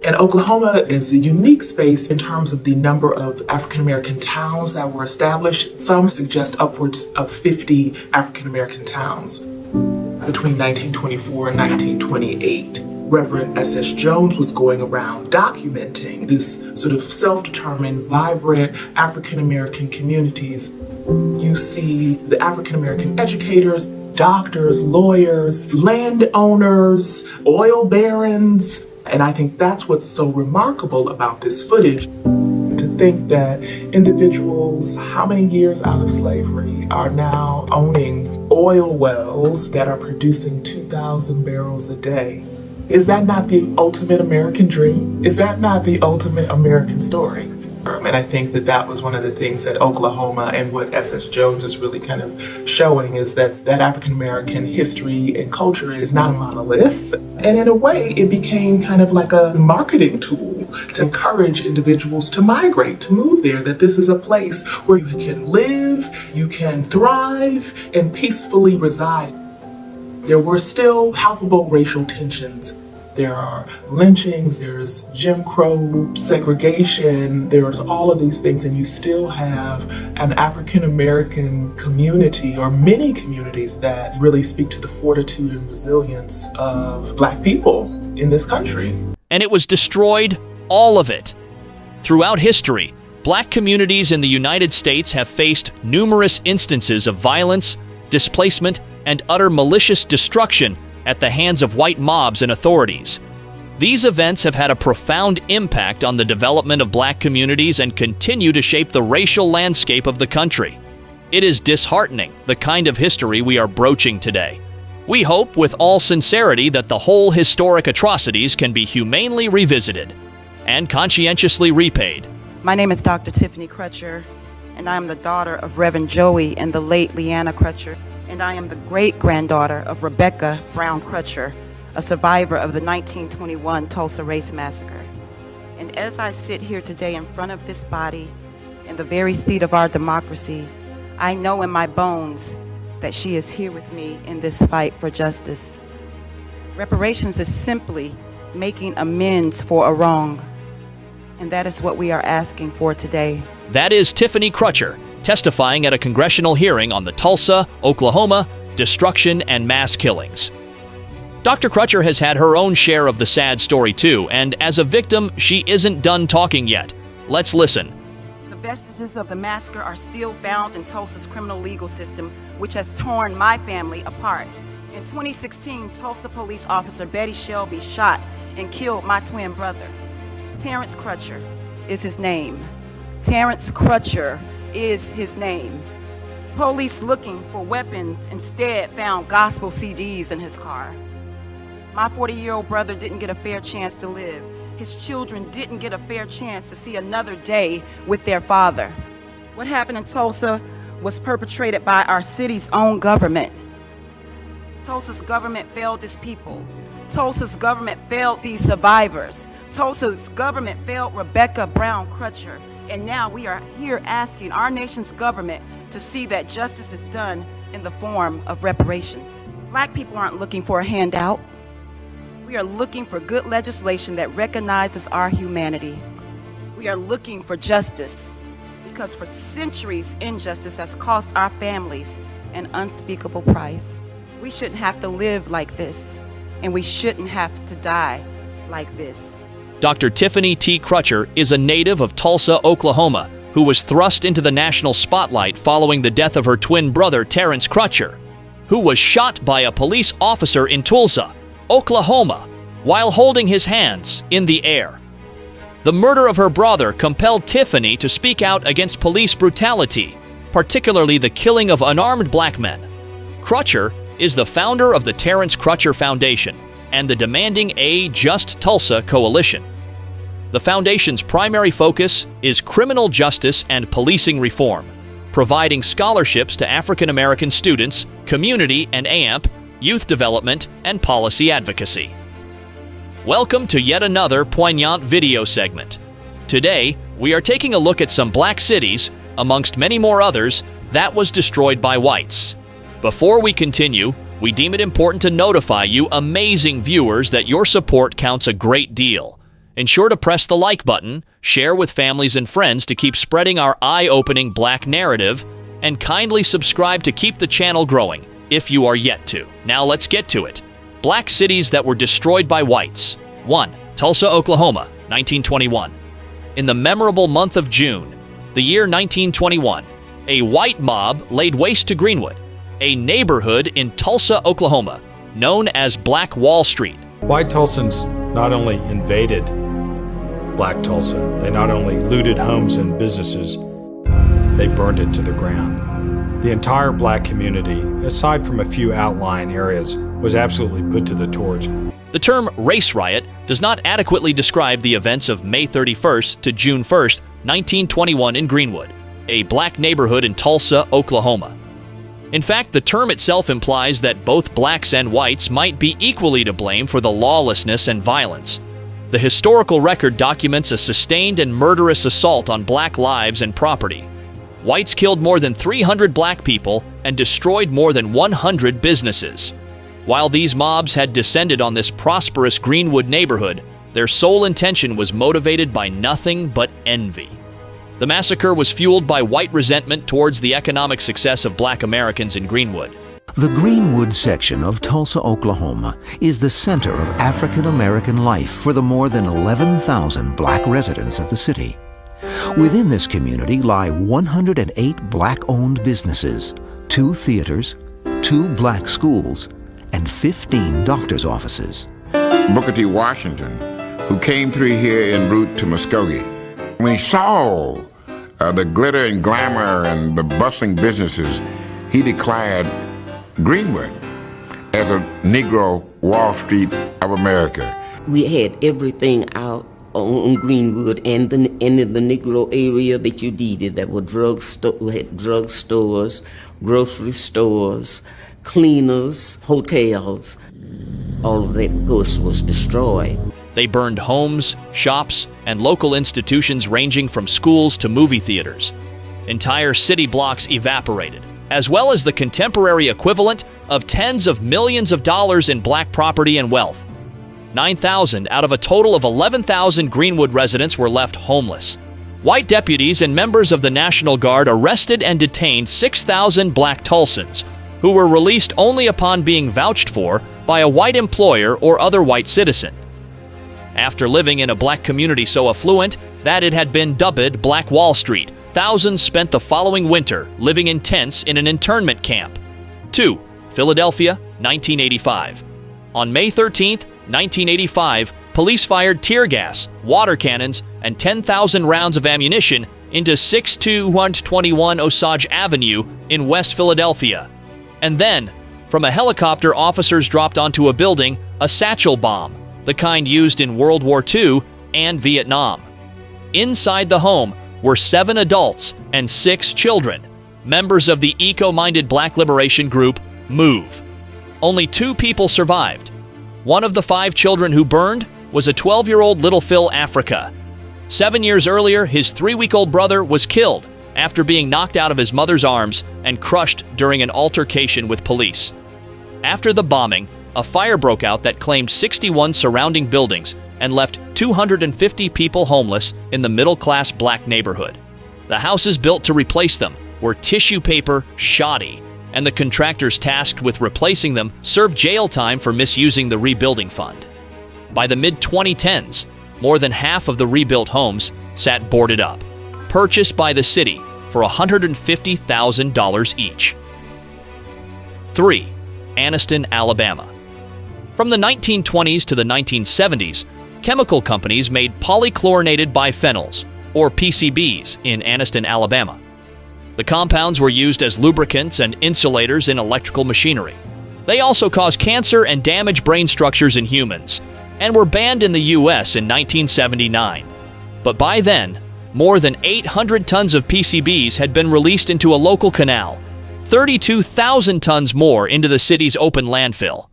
And Oklahoma is a unique space in terms of the number of African American towns that were established. Some suggest upwards of 50 African American towns between 1924 and 1928. Reverend S.S. Jones was going around documenting this sort of self-determined, vibrant African American communities. You see the African American educators, doctors, lawyers, landowners, oil barons. And I think that's what's so remarkable about this footage. To think that individuals, how many years out of slavery, are now owning oil wells that are producing 2,000 barrels a day. Is that not the ultimate American dream? Is that not the ultimate American story? And I think that that was one of the things that Oklahoma and what S.S. Jones is really kind of showing is that African American history and culture is not a monolith. And in a way, it became kind of like a marketing tool to encourage individuals to migrate, to move there, that this is a place where you can live, you can thrive, and peacefully reside. There were still palpable racial tensions. There are lynchings, there's Jim Crow, segregation, there's all of these things, and you still have an African American community, or many communities, that really speak to the fortitude and resilience of Black people in this country. And it was destroyed, all of it. Throughout history, Black communities in the United States have faced numerous instances of violence, displacement, and utter malicious destruction at the hands of white mobs and authorities. These events have had a profound impact on the development of Black communities and continue to shape the racial landscape of the country. It is disheartening, the kind of history we are broaching today. We hope with all sincerity that the whole historic atrocities can be humanely revisited and conscientiously repaid. My name is Dr. Tiffany Crutcher, and I am the daughter of Reverend Joey and the late Leanna Crutcher. And I am the great-granddaughter of Rebecca Brown Crutcher, a survivor of the 1921 Tulsa Race Massacre. And as I sit here today in front of this body, in the very seat of our democracy, I know in my bones that she is here with me in this fight for justice. Reparations is simply making amends for a wrong, and that is what we are asking for today. That is Tiffany Crutcher, testifying at a congressional hearing on the Tulsa, Oklahoma, destruction and mass killings. Dr. Crutcher has had her own share of the sad story too, and as a victim, she isn't done talking yet. Let's listen. The vestiges of the massacre are still found in Tulsa's criminal legal system, which has torn my family apart. In 2016, Tulsa police officer Betty Shelby shot and killed my twin brother. Terrence Crutcher is his name. Terrence Crutcher is his name. Police looking for weapons instead found gospel CDs in his car. My 40-year-old brother didn't get a fair chance to live. His children didn't get a fair chance to see another day with their father. What happened in Tulsa was perpetrated by our city's own government. Tulsa's government failed its people. Tulsa's government failed these survivors. Tulsa's government failed Rebecca Brown Crutcher. And now we are here asking our nation's government to see that justice is done in the form of reparations. Black people aren't looking for a handout. We are looking for good legislation that recognizes our humanity. We are looking for justice because for centuries, injustice has cost our families an unspeakable price. We shouldn't have to live like this, and we shouldn't have to die like this. Dr. Tiffany T. Crutcher is a native of Tulsa, Oklahoma, who was thrust into the national spotlight following the death of her twin brother, Terrence Crutcher, who was shot by a police officer in Tulsa, Oklahoma, while holding his hands in the air. The murder of her brother compelled Tiffany to speak out against police brutality, particularly the killing of unarmed Black men. Crutcher is the founder of the Terrence Crutcher Foundation and the Demanding a Just Tulsa Coalition. The foundation's primary focus is criminal justice and policing reform, providing scholarships to African American students, community and AMP, youth development, and policy advocacy. Welcome to yet another poignant video segment. Today, we are taking a look at some Black cities, amongst many more others, that was destroyed by whites. Before we continue, we deem it important to notify you amazing viewers that your support counts a great deal. Ensure to press the like button, share with families and friends to keep spreading our eye-opening Black narrative, and kindly subscribe to keep the channel growing, if you are yet to. Now let's get to it. Black cities that were destroyed by whites. 1. Tulsa, Oklahoma, 1921. In the memorable month of June, the year 1921, a white mob laid waste to Greenwood, a neighborhood in Tulsa, Oklahoma, known as Black Wall Street. White Tulsans not only invaded Black Tulsa, they not only looted homes and businesses, they burned it to the ground. The entire Black community, aside from a few outlying areas, was absolutely put to the torch. The term race riot does not adequately describe the events of May 31st to June 1st, 1921 in Greenwood, a Black neighborhood in Tulsa, Oklahoma. In fact, the term itself implies that both blacks and whites might be equally to blame for the lawlessness and violence. The historical record documents a sustained and murderous assault on Black lives and property. Whites killed more than 300 Black people and destroyed more than 100 businesses. While these mobs had descended on this prosperous Greenwood neighborhood, their sole intention was motivated by nothing but envy. The massacre was fueled by white resentment towards the economic success of Black Americans in Greenwood. The Greenwood section of Tulsa, Oklahoma is the center of African American life for the more than 11,000 Black residents of the city. Within this community lie 108 Black-owned businesses, 2 theaters, 2 Black schools, and 15 doctor's offices. Booker T. Washington, who came through here en route to Muskogee, when he saw the glitter and glamour and the bustling businesses, he declared Greenwood as a Negro Wall Street of America. We had everything out on Greenwood and in the Negro area that you needed. That were we had drugstores, grocery stores, cleaners, hotels. All of that, of course, was destroyed. They burned homes, shops, and local institutions ranging from schools to movie theaters. Entire city blocks evaporated, as well as the contemporary equivalent of tens of millions of dollars in Black property and wealth. 9,000 out of a total of 11,000 Greenwood residents were left homeless. White deputies and members of the National Guard arrested and detained 6,000 Black Tulsans, who were released only upon being vouched for by a white employer or other white citizen. After living in a Black community so affluent that it had been dubbed Black Wall Street, thousands spent the following winter living in tents in an internment camp. 2. Philadelphia, 1985. On May 13, 1985, police fired tear gas, water cannons, and 10,000 rounds of ammunition into 6221 Osage Avenue in West Philadelphia. And then, from a helicopter, officers dropped onto a building a satchel bomb, the kind used in World War II and Vietnam. Inside the home were 7 adults and 6 children, members of the eco-minded Black liberation group, MOVE. Only 2 people survived. One of the 5 children who burned was a 12-year-old little Phil Africa. 7 years earlier, his 3-week-old brother was killed after being knocked out of his mother's arms and crushed during an altercation with police. After the bombing, a fire broke out that claimed 61 surrounding buildings and left 250 people homeless in the middle-class Black neighborhood. The houses built to replace them were tissue paper shoddy, and the contractors tasked with replacing them served jail time for misusing the rebuilding fund. By the mid-2010s, more than half of the rebuilt homes sat boarded up, purchased by the city for $150,000 each. 3. Anniston, Alabama. From the 1920s to the 1970s, chemical companies made polychlorinated biphenyls, or PCBs, in Anniston, Alabama. The compounds were used as lubricants and insulators in electrical machinery. They also cause cancer and damage brain structures in humans, and were banned in the U.S. in 1979. But by then, more than 800 tons of PCBs had been released into a local canal, 32,000 tons more into the city's open landfill.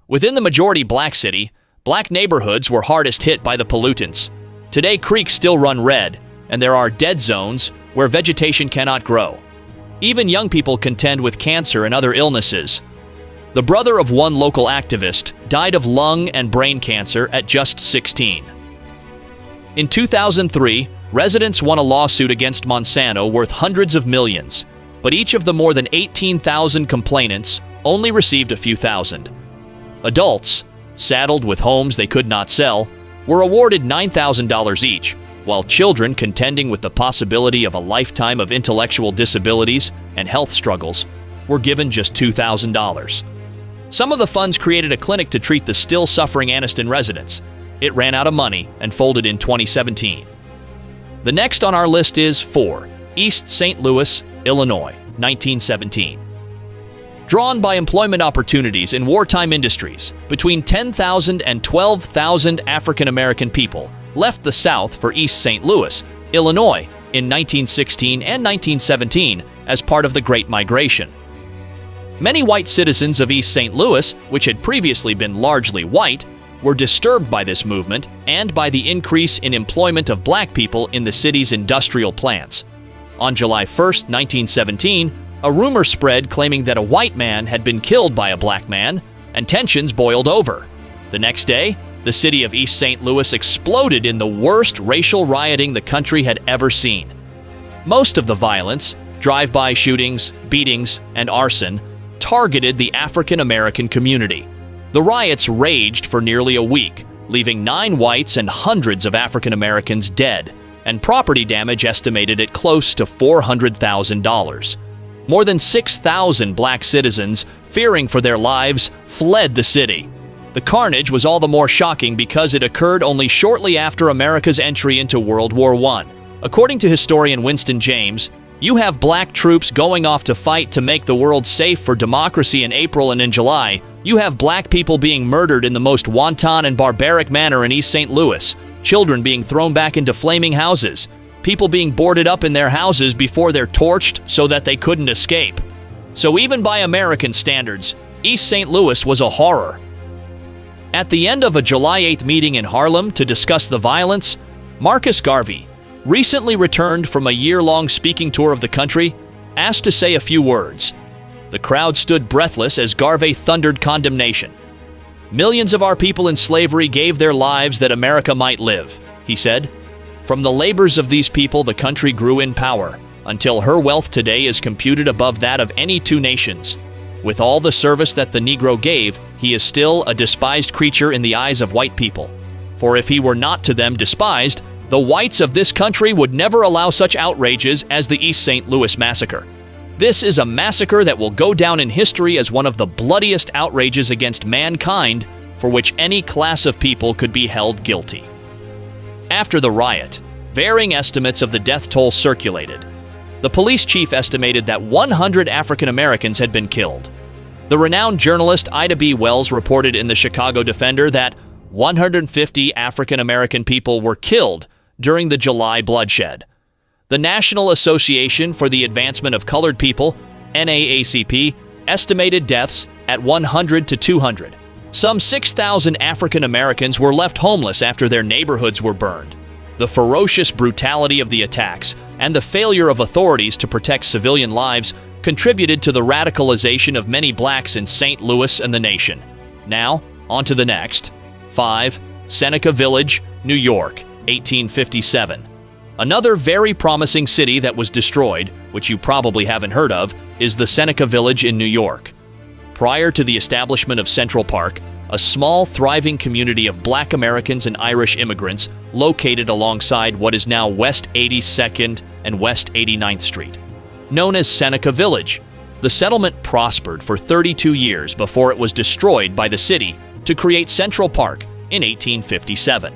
Within the majority Black city, Black neighborhoods were hardest hit by the pollutants. Today, creeks still run red, and there are dead zones where vegetation cannot grow. Even young people contend with cancer and other illnesses. The brother of one local activist died of lung and brain cancer at just 16. In 2003, residents won a lawsuit against Monsanto worth hundreds of millions, but each of the more than 18,000 complainants only received a few thousand. Adults, saddled with homes they could not sell, were awarded $9,000 each, while children contending with the possibility of a lifetime of intellectual disabilities and health struggles were given just $2,000. Some of the funds created a clinic to treat the still suffering Anniston residents. It ran out of money and folded in 2017. The next on our list is 4. East St. Louis, Illinois, 1917. Drawn by employment opportunities in wartime industries, between 10,000 and 12,000 African American people left the South for East St. Louis, Illinois, in 1916 and 1917 as part of the Great Migration. Many white citizens of East St. Louis, which had previously been largely white, were disturbed by this movement and by the increase in employment of black people in the city's industrial plants. On July 1, 1917, a rumor spread claiming that a white man had been killed by a black man, and tensions boiled over. The next day, the city of East St. Louis exploded in the worst racial rioting the country had ever seen. Most of the violence, drive-by shootings, beatings, and arson, targeted the African American community. The riots raged for nearly a week, leaving 9 whites and hundreds of African Americans dead, and property damage estimated at close to $400,000. More than 6,000 black citizens, fearing for their lives, fled the city. The carnage was all the more shocking because it occurred only shortly after America's entry into World War I. According to historian Winston James, you have black troops going off to fight to make the world safe for democracy in April, and in July, you have black people being murdered in the most wanton and barbaric manner in East St. Louis, children being thrown back into flaming houses, people being boarded up in their houses before they're torched so that they couldn't escape. So even by American standards, East St. Louis was a horror. At the end of a July 8th meeting in Harlem to discuss the violence, Marcus Garvey, recently returned from a year-long speaking tour of the country, asked to say a few words. The crowd stood breathless as Garvey thundered condemnation. "Millions of our people in slavery gave their lives that America might live," he said. "From the labors of these people, the country grew in power, until her wealth today is computed above that of any 2 nations. With all the service that the Negro gave, he is still a despised creature in the eyes of white people. For if he were not to them despised, the whites of this country would never allow such outrages as the East St. Louis massacre. This is a massacre that will go down in history as one of the bloodiest outrages against mankind for which any class of people could be held guilty." After the riot, varying estimates of the death toll circulated. The police chief estimated that 100 African Americans had been killed. The renowned journalist Ida B. Wells reported in the Chicago Defender that 150 African American people were killed during the July bloodshed. The National Association for the Advancement of Colored People, NAACP, estimated deaths at 100 to 200. Some 6,000 African Americans were left homeless after their neighborhoods were burned. The ferocious brutality of the attacks and the failure of authorities to protect civilian lives contributed to the radicalization of many blacks in St. Louis and the nation. Now, on to the next. 5. Seneca Village, New York, 1857. Another very promising city that was destroyed, which you probably haven't heard of, is the Seneca Village in New York. Prior to the establishment of Central Park, a small, thriving community of black Americans and Irish immigrants located alongside what is now West 82nd and West 89th Street. Known as Seneca Village, the settlement prospered for 32 years before it was destroyed by the city to create Central Park in 1857.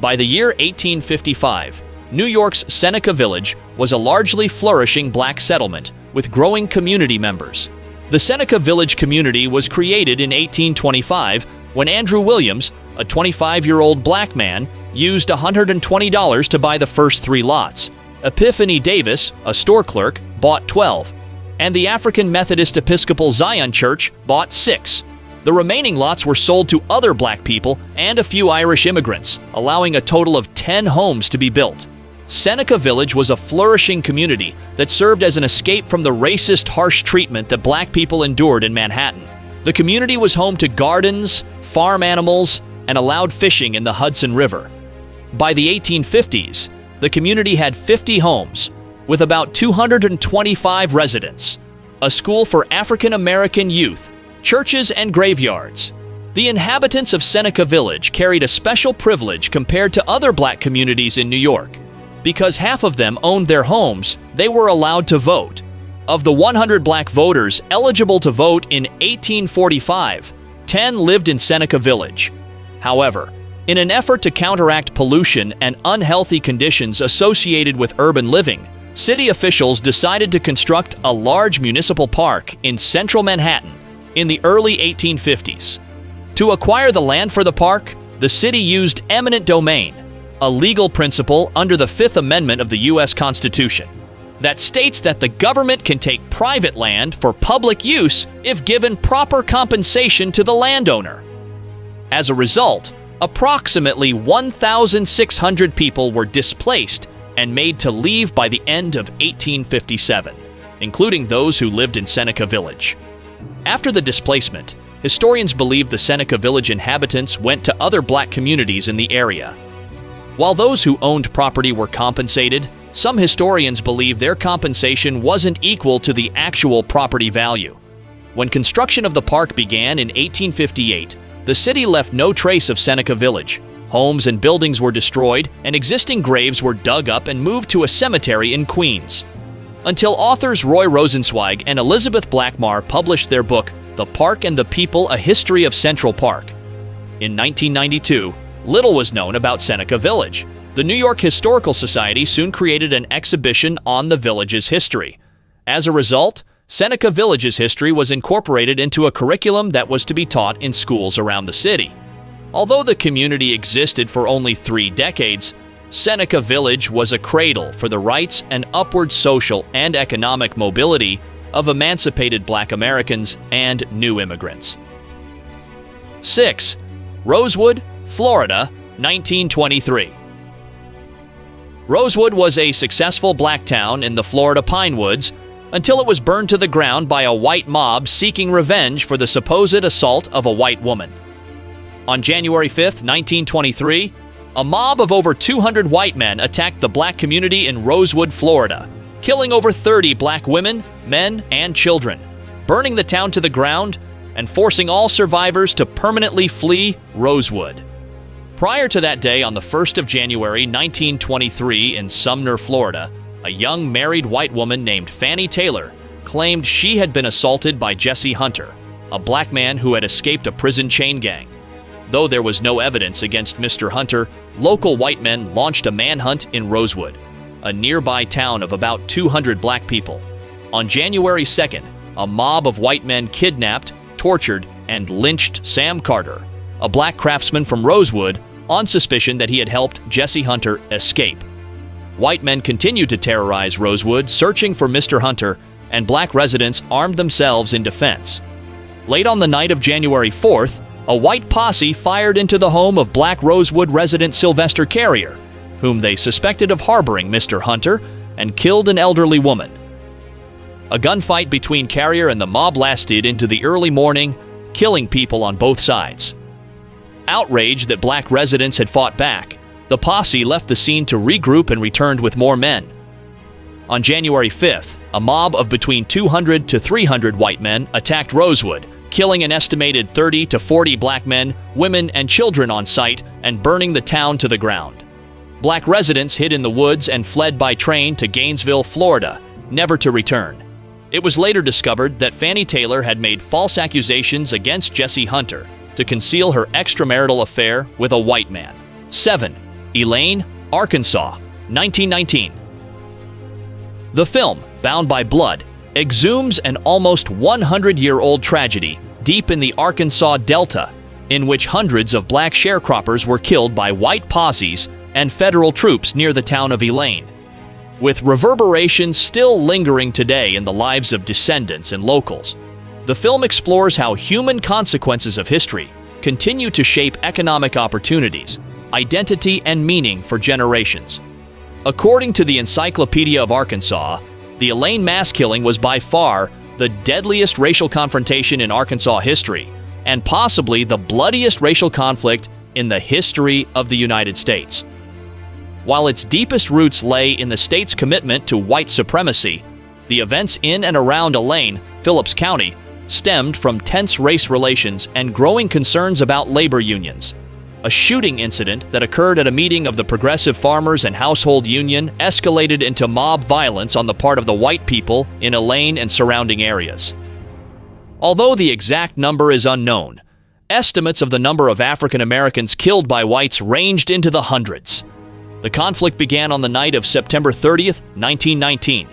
By the year 1855, New York's Seneca Village was a largely flourishing black settlement with growing community members. The Seneca Village community was created in 1825 when Andrew Williams, a 25-year-old black man, used $120 to buy the first 3 lots. Epiphany Davis, a store clerk, bought 12, and the African Methodist Episcopal Zion Church bought 6. The remaining lots were sold to other black people and a few Irish immigrants, allowing a total of 10 homes to be built. Seneca Village was a flourishing community that served as an escape from the racist, harsh treatment that black people endured in Manhattan. The community was home to gardens, farm animals, and allowed fishing in the Hudson River. By the 1850s, the community had 50 homes, with about 225 residents, a school for African American youth, churches, and graveyards. The inhabitants of Seneca Village carried a special privilege compared to other black communities in New York. Because half of them owned their homes, they were allowed to vote. Of the 100 black voters eligible to vote in 1845, 10 lived in Seneca Village. However, in an effort to counteract pollution and unhealthy conditions associated with urban living, city officials decided to construct a large municipal park in central Manhattan in the early 1850s. To acquire the land for the park, the city used eminent domain, a legal principle under the Fifth Amendment of the U.S. Constitution that states that the government can take private land for public use if given proper compensation to the landowner. As a result, approximately 1,600 people were displaced and made to leave by the end of 1857, including those who lived in Seneca Village. After the displacement, historians believe the Seneca Village inhabitants went to other black communities in the area. While those who owned property were compensated, some historians believe their compensation wasn't equal to the actual property value. When construction of the park began in 1858, the city left no trace of Seneca Village. Homes and buildings were destroyed, and existing graves were dug up and moved to a cemetery in Queens. Until authors Roy Rosenzweig and Elizabeth Blackmar published their book, The Park and the People: A History of Central Park. In 1992, little was known about Seneca Village. The New York Historical Society soon created an exhibition on the village's history. As a result, Seneca Village's history was incorporated into a curriculum that was to be taught in schools around the city. Although the community existed for only 3 decades, Seneca Village was a cradle for the rights and upward social and economic mobility of emancipated black Americans and new immigrants. 6. Rosewood, Florida, 1923. Rosewood was a successful black town in the Florida pine woods until it was burned to the ground by a white mob seeking revenge for the supposed assault of a white woman. On January 5, 1923, a mob of over 200 white men attacked the black community in Rosewood, Florida, killing over 30 black women, men, and children, burning the town to the ground, and forcing all survivors to permanently flee Rosewood. Prior to that day, on the 1st of January 1923 in Sumner, Florida, a young married white woman named Fannie Taylor claimed she had been assaulted by Jesse Hunter, a black man who had escaped a prison chain gang. Though there was no evidence against Mr. Hunter, local white men launched a manhunt in Rosewood, a nearby town of about 200 black people. On January 2nd, a mob of white men kidnapped, tortured, and lynched Sam Carter, a black craftsman from Rosewood, on suspicion that he had helped Jesse Hunter escape. White men continued to terrorize Rosewood, searching for Mr. Hunter, and black residents armed themselves in defense. Late on the night of January 4th, a white posse fired into the home of black Rosewood resident Sylvester Carrier, whom they suspected of harboring Mr. Hunter, and killed an elderly woman. A gunfight between Carrier and the mob lasted into the early morning, killing people on both sides. Outraged that black residents had fought back, the posse left the scene to regroup and returned with more men. On January 5th, a mob of between 200 to 300 white men attacked Rosewood, killing an estimated 30 to 40 black men, women, and children on site and burning the town to the ground. Black residents hid in the woods and fled by train to Gainesville, Florida, never to return. It was later discovered that Fannie Taylor had made false accusations against Jesse Hunter to conceal her extramarital affair with a white man. 7. Elaine, Arkansas, 1919. The film, Bound by Blood, exhumes an almost 100-year-old tragedy deep in the Arkansas Delta, in which hundreds of black sharecroppers were killed by white posses and federal troops near the town of Elaine. With reverberations still lingering today in the lives of descendants and locals, the film explores how human consequences of history continue to shape economic opportunities, identity, and meaning for generations. According to the Encyclopedia of Arkansas, the Elaine mass killing was by far the deadliest racial confrontation in Arkansas history, and possibly the bloodiest racial conflict in the history of the United States. While its deepest roots lay in the state's commitment to white supremacy, the events in and around Elaine, Phillips County, stemmed from tense race relations and growing concerns about labor unions. A shooting incident that occurred at a meeting of the Progressive Farmers and Household Union escalated into mob violence on the part of the white people in Elaine and surrounding areas. Although the exact number is unknown, estimates of the number of African Americans killed by whites ranged into the hundreds. The conflict began on the night of September 30th, 1919,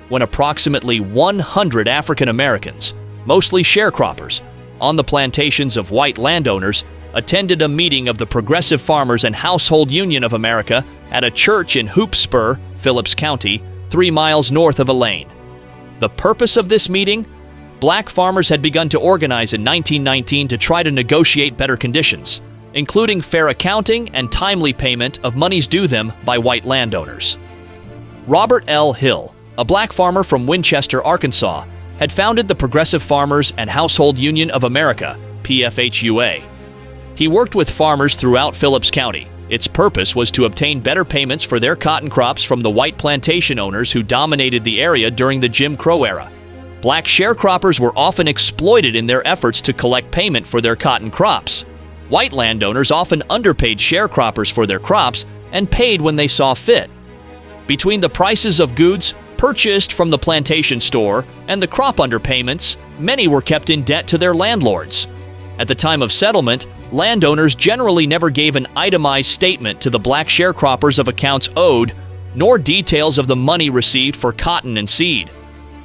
when approximately 100 African Americans, mostly sharecroppers, on the plantations of white landowners, attended a meeting of the Progressive Farmers and Household Union of America at a church in Hoop Spur, Phillips County, 3 miles north of Elaine. The purpose of this meeting? Black farmers had begun to organize in 1919 to try to negotiate better conditions, including fair accounting and timely payment of monies due them by white landowners. Robert L. Hill, a black farmer from Winchester, Arkansas, had founded the Progressive Farmers and Household Union of America, PFHUA. He worked with farmers throughout Phillips County. Its purpose was to obtain better payments for their cotton crops from the white plantation owners who dominated the area during the Jim Crow era. Black sharecroppers were often exploited in their efforts to collect payment for their cotton crops. White landowners often underpaid sharecroppers for their crops and paid when they saw fit. Between the prices of goods purchased from the plantation store and the crop underpayments, many were kept in debt to their landlords. At the time of settlement, landowners generally never gave an itemized statement to the black sharecroppers of accounts owed, nor details of the money received for cotton and seed.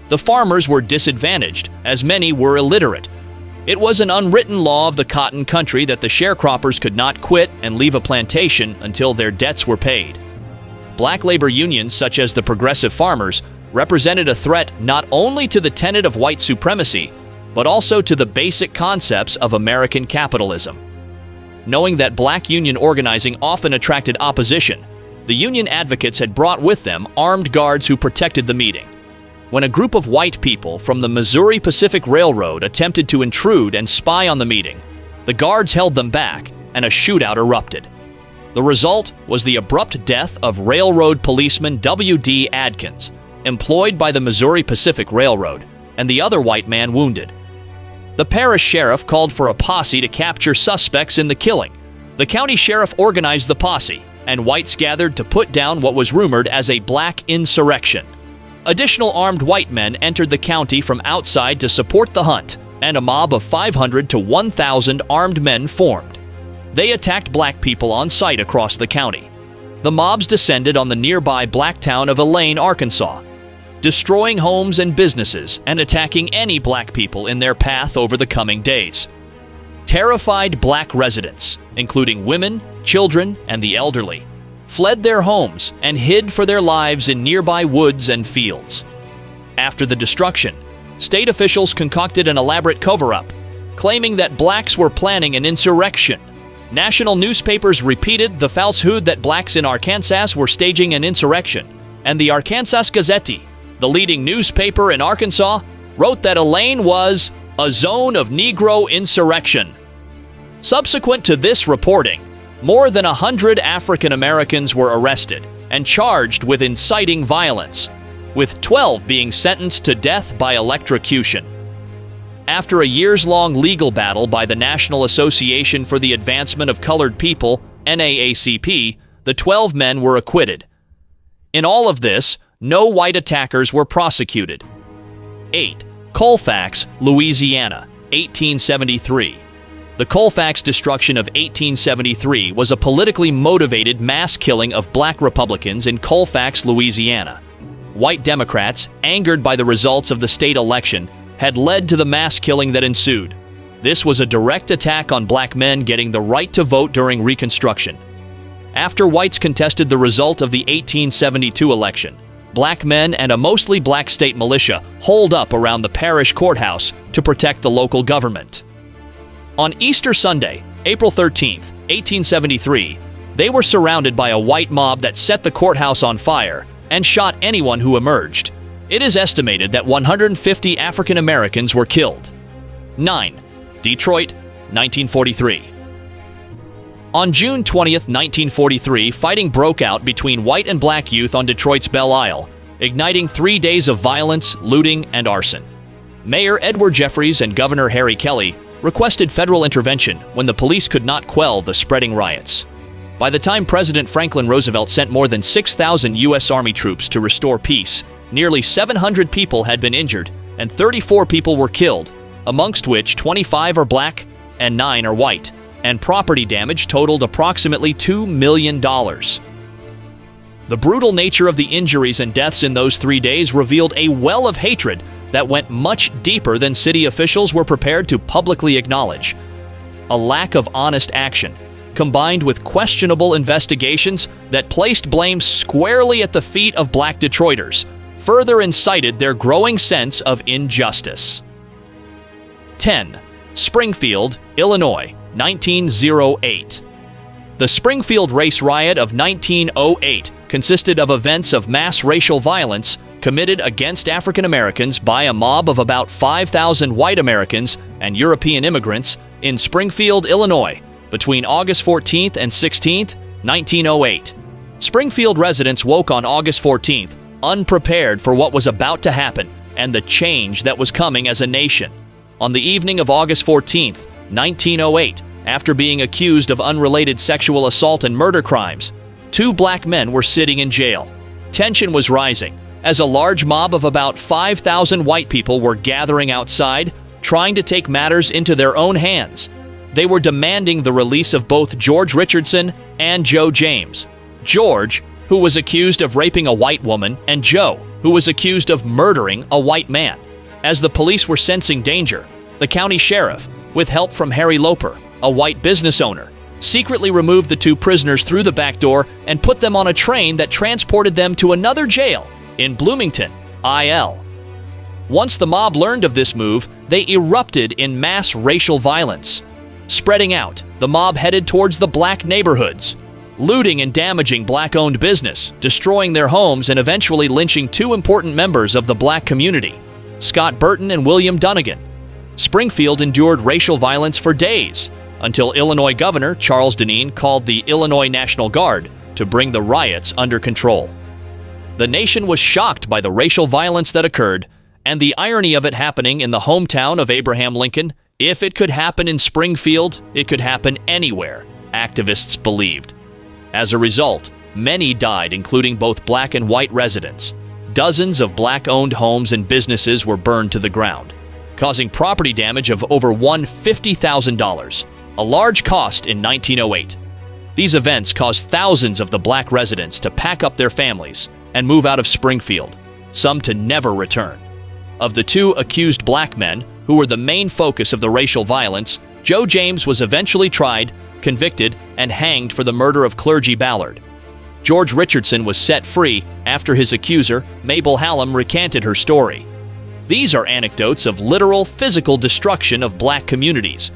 The farmers were disadvantaged, as many were illiterate. It was an unwritten law of the cotton country that the sharecroppers could not quit and leave a plantation until their debts were paid. Black labor unions, such as the Progressive Farmers, represented a threat not only to the tenet of white supremacy, but also to the basic concepts of American capitalism. Knowing that black union organizing often attracted opposition, the union advocates had brought with them armed guards who protected the meeting. When a group of white people from the Missouri Pacific Railroad attempted to intrude and spy on the meeting, the guards held them back and a shootout erupted. The result was the abrupt death of railroad policeman W.D. Adkins, employed by the Missouri Pacific Railroad, and the other white man wounded. The parish sheriff called for a posse to capture suspects in the killing. The county sheriff organized the posse, and whites gathered to put down what was rumored as a black insurrection. Additional armed white men entered the county from outside to support the hunt, and a mob of 500 to 1,000 armed men formed. They attacked black people on sight across the county. The mobs descended on the nearby black town of Elaine, Arkansas, destroying homes and businesses and attacking any black people in their path over the coming days. Terrified black residents, including women, children, and the elderly, fled their homes and hid for their lives in nearby woods and fields. After the destruction, state officials concocted an elaborate cover-up, claiming that blacks were planning an insurrection. National newspapers repeated the falsehood that blacks in Arkansas were staging an insurrection, and the Arkansas Gazette, the leading newspaper in Arkansas, wrote that Elaine was a zone of Negro insurrection. Subsequent to this reporting, more than 100 African Americans were arrested and charged with inciting violence, with 12 being sentenced to death by electrocution. After a years-long legal battle by the National Association for the Advancement of Colored People, NAACP, the 12 men were acquitted. In all of this, no white attackers were prosecuted. 8. Colfax, Louisiana, 1873. The Colfax destruction of 1873 was a politically motivated mass killing of black Republicans in Colfax, Louisiana. White Democrats, angered by the results of the state election, had led to the mass killing that ensued. This was a direct attack on black men getting the right to vote during Reconstruction. After whites contested the result of the 1872 election, black men and a mostly black state militia holed up around the parish courthouse to protect the local government. On Easter Sunday, April 13, 1873, they were surrounded by a white mob that set the courthouse on fire and shot anyone who emerged. It is estimated that 150 African Americans were killed. 9. Detroit, 1943. On June 20th, 1943, fighting broke out between white and black youth on Detroit's Belle Isle, igniting 3 days of violence, looting, and arson. Mayor Edward Jeffries and Governor Harry Kelly requested federal intervention when the police could not quell the spreading riots. By the time President Franklin Roosevelt sent more than 6,000 U.S. Army troops to restore peace, nearly 700 people had been injured and 34 people were killed, amongst which 25 are black and 9 are white, and property damage totaled approximately $2 million. The brutal nature of the injuries and deaths in those 3 days revealed a well of hatred that went much deeper than city officials were prepared to publicly acknowledge. A lack of honest action, combined with questionable investigations that placed blame squarely at the feet of black Detroiters, further incited their growing sense of injustice. 10. Springfield, Illinois, 1908. The Springfield race riot of 1908 consisted of events of mass racial violence committed against African Americans by a mob of about 5,000 white Americans and European immigrants in Springfield, Illinois, between August 14th and 16th, 1908. Springfield residents woke on August 14th, unprepared for what was about to happen and the change that was coming as a nation. On the evening of August 14th, 1908, after being accused of unrelated sexual assault and murder crimes, 2 black men were sitting in jail. Tension was rising as a large mob of about 5,000 white people were gathering outside, trying to take matters into their own hands. They were demanding the release of both George Richardson and Joe James. George, who was accused of raping a white woman, and Joe, who was accused of murdering a white man. As the police were sensing danger, the county sheriff, with help from Harry Loper, a white business owner, secretly removed the 2 prisoners through the back door and put them on a train that transported them to another jail in Bloomington, IL. Once the mob learned of this move, they erupted in mass racial violence. Spreading out, the mob headed towards the black neighborhoods, looting and damaging black-owned business, destroying their homes, and eventually lynching 2 important members of the black community, Scott Burton and William Dunnigan. Springfield endured racial violence for days, until Illinois Governor Charles Deneen called the Illinois National Guard to bring the riots under control. The nation was shocked by the racial violence that occurred, and the irony of it happening in the hometown of Abraham Lincoln. If it could happen in Springfield, it could happen anywhere, activists believed. As a result, many died, including both black and white residents. Dozens of black-owned homes and businesses were burned to the ground, causing property damage of over $150,000, a large cost in 1908. These events caused thousands of the black residents to pack up their families and move out of Springfield, some to never return. Of the 2 accused black men, who were the main focus of the racial violence, Joe James was eventually tried, convicted, and hanged for the murder of clergy Ballard. George Richardson was set free after his accuser, Mabel Hallam, recanted her story. These are anecdotes of literal physical destruction of black communities.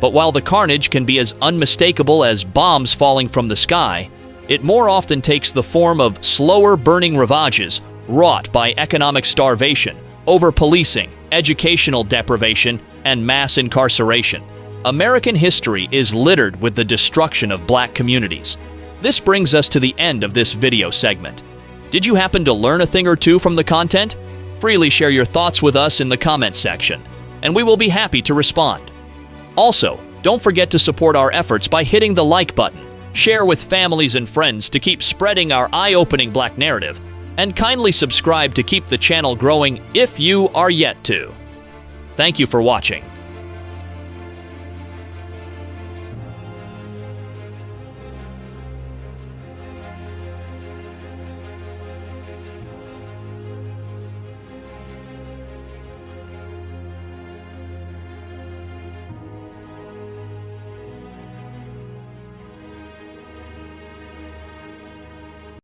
But while the carnage can be as unmistakable as bombs falling from the sky, it more often takes the form of slower burning ravages wrought by economic starvation, over-policing, educational deprivation, and mass incarceration. American history is littered with the destruction of black communities. This brings us to the end of this video segment. Did you happen to learn a thing or two from the content? Freely share your thoughts with us in the comments section, and we will be happy to respond. Also, don't forget to support our efforts by hitting the like button, share with families and friends to keep spreading our eye-opening black narrative, and kindly subscribe to keep the channel growing if you are yet to. Thank you for watching.